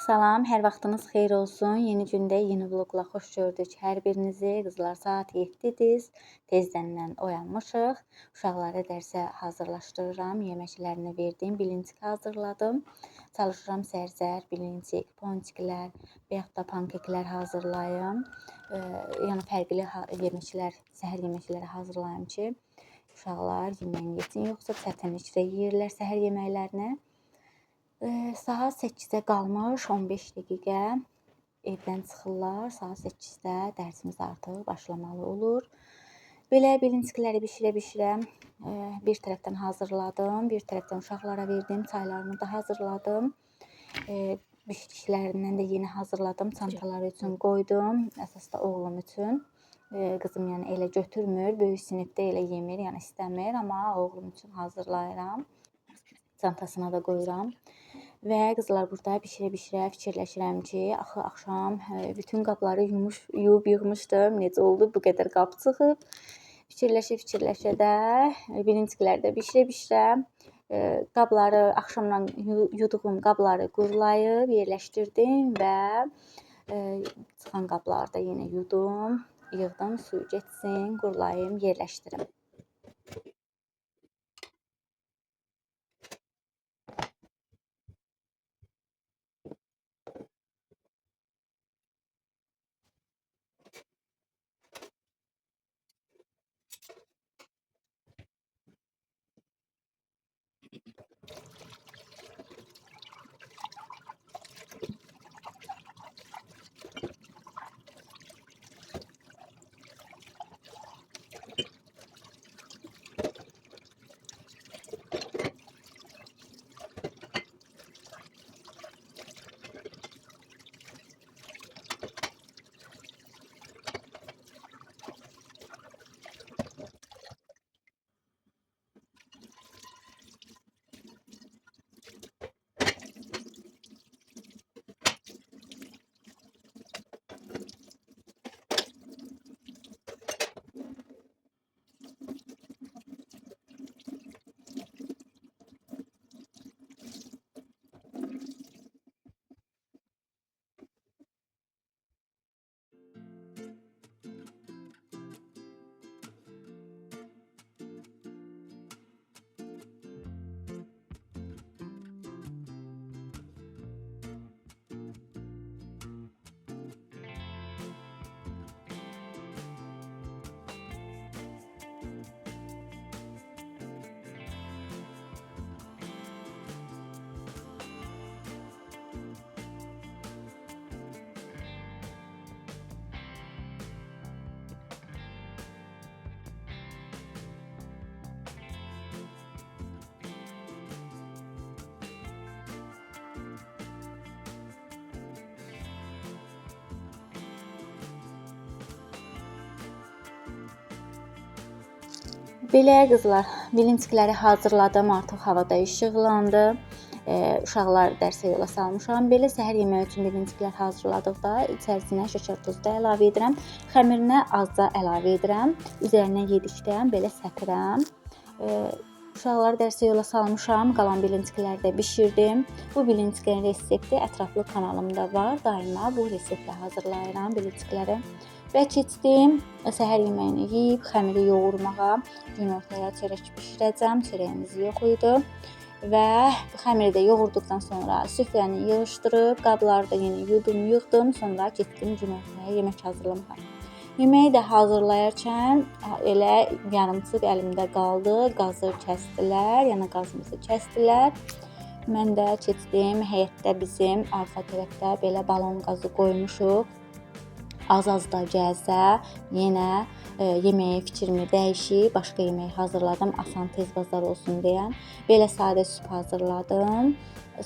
Salam, hər vaxtınız xeyir olsun. Yeni gündə yeni vloqla xoş gördük hər birinizi. Qızlar, saat 7-dir. Tezdəndən oyanmışıq. Uşaqları dərsə hazırlaşdırıram. Yeməklərini verdim. Bilinçik hazırladım. Çalışıram səhər-səhər bilincik, ponçiklər və yaxud da pankeklər hazırlayım. Yəni fərqli yeməklər, səhər yeməkləri hazırlayım ki, uşaqlar yeməyin yesin, yoxsa çətinliklə yeyirlər səhər yeməklərini. Saat 8-ə qalmış 15 dəqiqə evdən çıxırlar. Saat 8-də dərsimiz artıq başlamalı olur. Belə bilinçikləri bişirə-bişirə bir tərəfdən hazırladım, bir tərəfdən uşaqlara verdim, çaylarını da hazırladım. Bişdiklərindən də yeni hazırladım, çantaları üçün qoydum, əsas da oğlum üçün. Qızım yəni elə götürmür, böyük sinifdə elə yemir, yəni istəmir, amma oğlum üçün hazırlayıram. Çantasına da qoyuram. Və qızlar, burada bişirə-bişirə fikirləşirəm ki, axı axşam bütün qabları yuyub yığmışdım. Necə oldu bu qədər qab çıxıb? Fikirləşə-fikirləşə də bilincikləri də bişirə-bişirə qabları axşamdan yuduğum qabları qurulayıb yerləşdirdim və çıxan qabları da yenə yudum, yığdım, suyu getsin, qurulayım, yerləşdirim. Belə qızlar, bilincikləri hazırladım, artıq havada işıqlandı. Uşaqlar dərsə yola salmışam. Belə səhər yeməyi üçün bilinciklər hazırladıqda içərisinə şəkər tozu da əlavə edirəm. Xəmirinə azca əlavə edirəm. Üzərinə yedikdən belə səpirəm. Uşaqları dərsə yola salmışam. Qalan bilincikləri də bişirdim. Bu bilinciklərin resepti ətraflı kanalımda var. Daima bu reseptlə hazırlayıram bilincikləri. Və keçdim səhər yeməyini yeyib xəmiri yoğurmağa. Günortaya çörək bişirəcəm. Çörəyimiz yox idi. Və xəmiri də yoğurduqdan sonra süfrəni yığışdırıb, qabları da yenə yudum, yığdım. Sonra getdim günortaya yemək hazırlamağa. Yeməyi də hazırlayarkən elə yarımçıq əlimdə qaldı. Qazı kəsdilər, yəni qazımızı kəsdilər. Mən də keçdim həyətdə bizim arxa tərəfdə belə balon qazı qoymuşuq. Az-az da gəlsə, yenə yeməyi fikrimi dəyişib, başqa yemək hazırladım, asan tez bazar olsun deyən. Belə sadə süp hazırladım.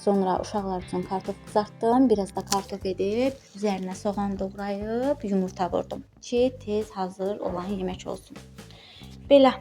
Sonra uşaqlar üçün kartof qızartdım, biraz da kartof edib, üzərinə soğan doğrayıb, yumurta vurdum ki, tez hazır olan yemək olsun. Belə.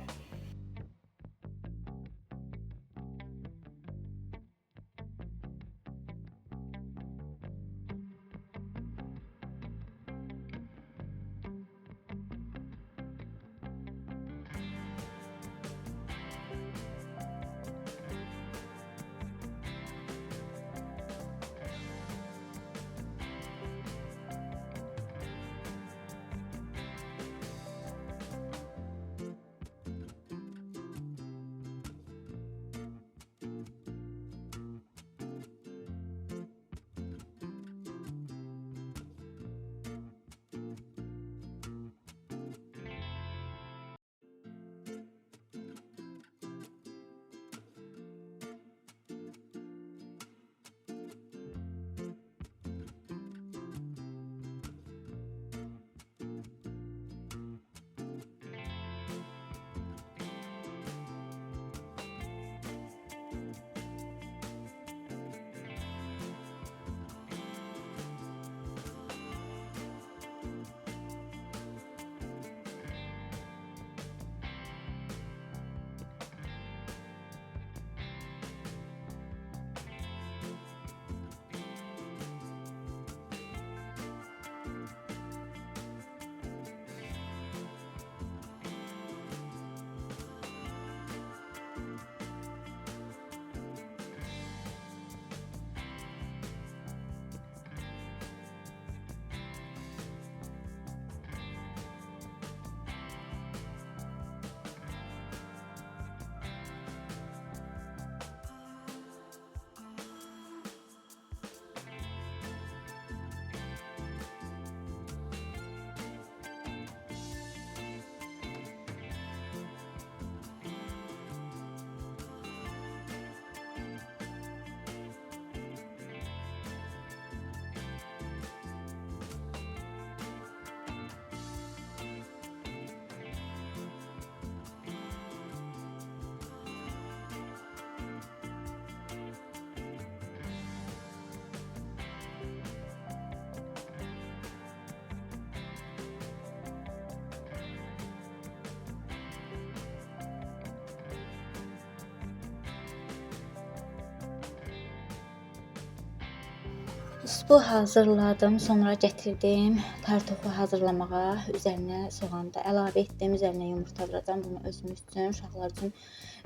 Supu hazırladım, sonra gətirdim kartofu hazırlamağa. Üzərinə soğanı da əlavə etdim, üzərinə yumurta vuracağam. Bunu özümüz üçün, uşaqlar üçün,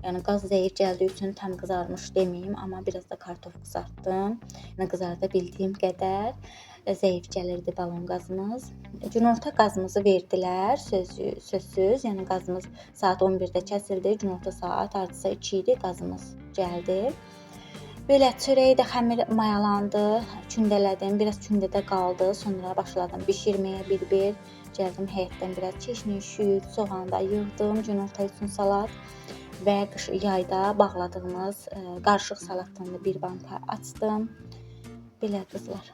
yəni qaz zəif gəldiyi üçün tam qızarmış deməyim, amma biraz da kartof qızartdım. Yəni qızarda bildiyim qədər zəif gəlirdi balon qazımız. Günorta qazımızı verdilər, sözsüz. Yəni qazımız saat 11-də kəsildi. Günorta saat hardasa 2 idi, qazımız gəldi. Belə çörəyi də xəmir mayalandı, kündələdim, biraz kündədə qaldı. Sonra başladım bişirməyə bir-bir. Gəldim həyətdən biraz çeşni, şüd, soğan da yığdım, günorta üçün salat və qış yayda bağladığımız qarışıq salatdan da bir banka açdım. Belə qızlar.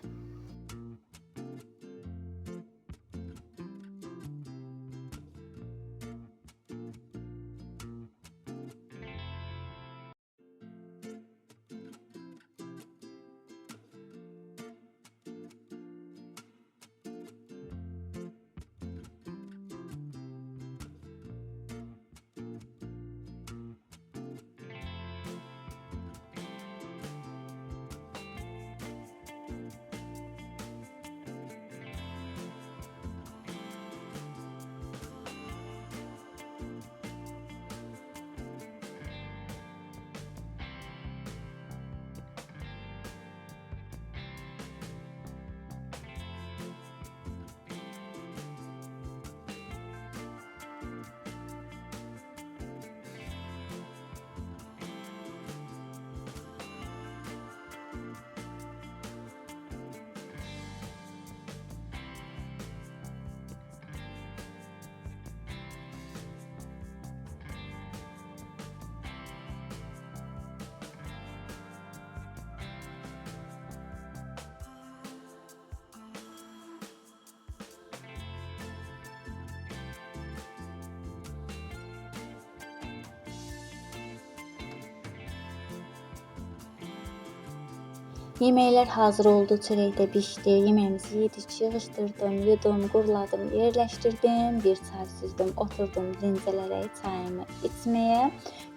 Yeməklər hazır oldu, çörək də bişdi. Yeməyimizi yedik, yığışdırdım, yudum, qurladım, yerləşdirdim. Bir çay süzdüm, oturdum dincələrək çayımı içməyə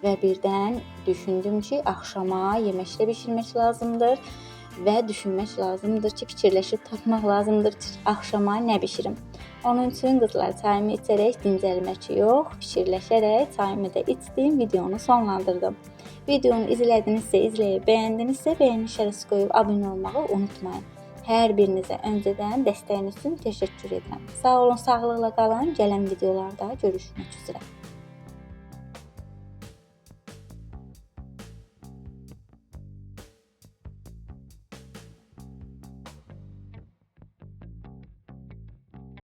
və birdən düşündüm ki, axşama yemək də bişirmək lazımdır və düşünmək lazımdır ki, fikirləşib tapmaq lazımdır ki, axşama nə bişirim. Onun üçün qızlar çayımı içərək dincəlmək yox, fikirləşərək çayımı da içdim, videonu sonlandırdım. Videonu izlədinizsə, bəyəndinizsə, bəyəni işarəsi qoyub abunə olmağı unutmayın. Hər birinizə öncədən dəstəyiniz üçün təşəkkür edirəm. Sağ olun, sağlıqla qalın. Gələn videolarda görüşmək üzrə.